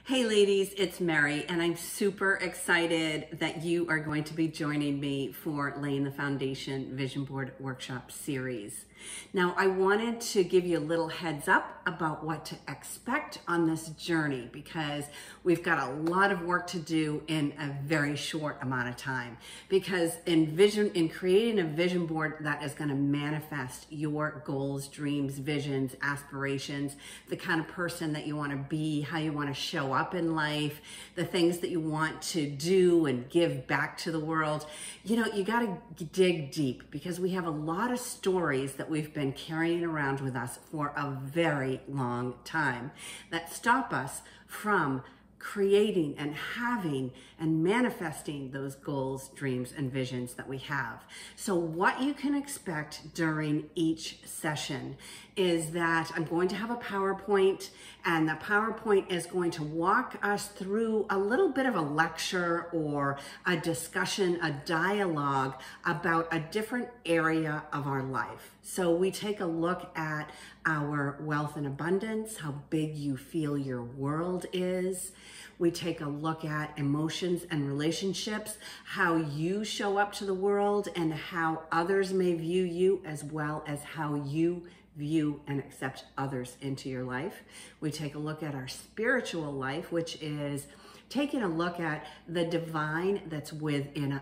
Hey ladies, it's Mary, and I'm super excited that you are going to be joining me for Laying the Foundation Vision Board Workshop Series. Now, I wanted to give you a little heads up about what to expect on this journey because we've got a lot of work to do in a very short amount of time. Because in creating a vision board that is going to manifest your goals, dreams, visions, aspirations, the kind of person that you want to be, how you want to show up in life, the things that you want to do and give back to the world, you got to dig deep because we have a lot of stories that we've been carrying around with us for a very long time that stop us from creating and having and manifesting those goals, dreams, and visions that we have. So what you can expect during each session is that I'm going to have a PowerPoint, and the PowerPoint is going to walk us through a little bit of a lecture or a discussion, a dialogue about a different area of our life. So we take a look at our wealth and abundance, how big you feel your world is. We take a look at emotions and relationships, how you show up to the world and how others may view you, as well as how you view and accept others into your life. We take a look at our spiritual life, which is taking a look at the divine that's within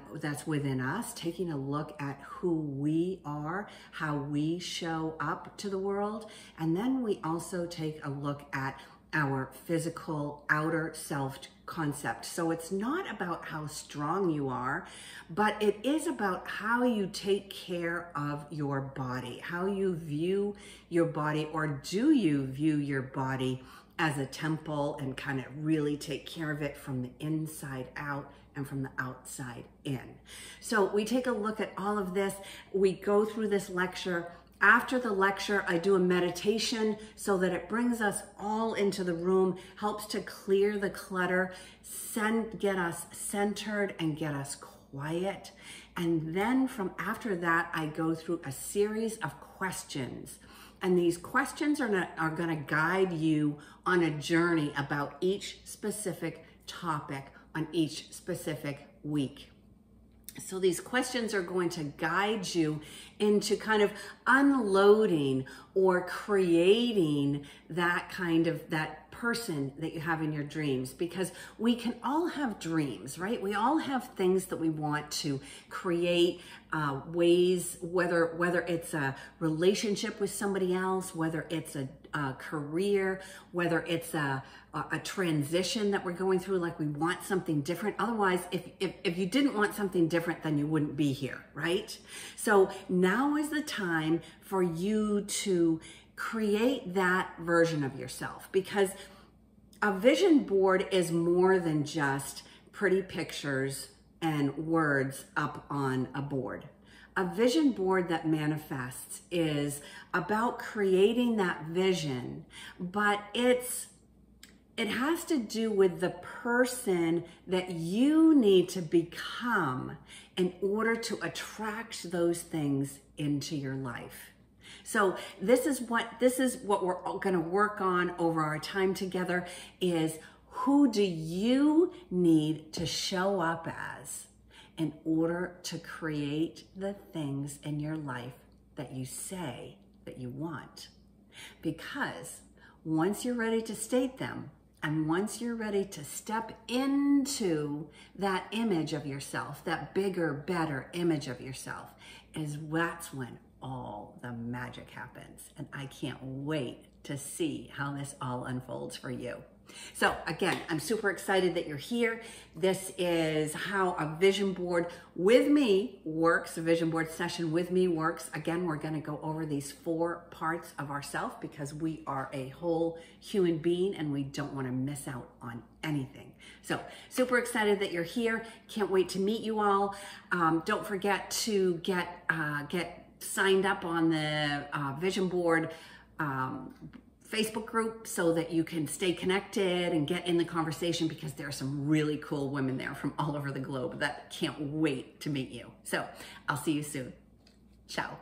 us, taking a look at who we are, how we show up to the world. And then we also take a look at our physical outer self concept. So it's not about how strong you are, but it is about how you take care of your body, how you view your body, or do you view your body as a temple and kind of really take care of it from the inside out and from the outside in. So we take a look at all of this. We go through this lecture. After the lecture, I do a meditation so that it brings us all into the room, helps to clear the clutter, get us centered and get us quiet. And then from after that, I go through a series of questions. And these questions are going to guide you on a journey about each specific topic on each specific week. So these questions are going to guide you into kind of unloading or creating that person that you have in your dreams, because we can all have dreams, right? We all have things that we want to create, ways, whether it's a relationship with somebody else, whether it's a career, whether it's a transition that we're going through, like we want something different. Otherwise, if you didn't want something different, then you wouldn't be here, right? So now is the time for you to create that version of yourself, because a vision board is more than just pretty pictures and words up on a board. A vision board that manifests is about creating that vision, but it has to do with the person that you need to become in order to attract those things into your life. So this is what we're going to work on over our time together, is who do you need to show up as in order to create the things in your life that you say that you want. Because once you're ready to state them, and once you're ready to step into that image of yourself, that bigger, better image of yourself, that's when all the magic happens. And I can't wait to see how this all unfolds for you. So again, I'm super excited that you're here. This is how a vision board with me works. A vision board session with me works. Again, we're going to go over these 4 parts of ourselves because we are a whole human being and we don't want to miss out on anything. So super excited that you're here. Can't wait to meet you all. Don't forget to get signed up on the vision board Facebook group so that you can stay connected and get in the conversation, because there are some really cool women there from all over the globe that can't wait to meet you. So I'll see you soon. Ciao.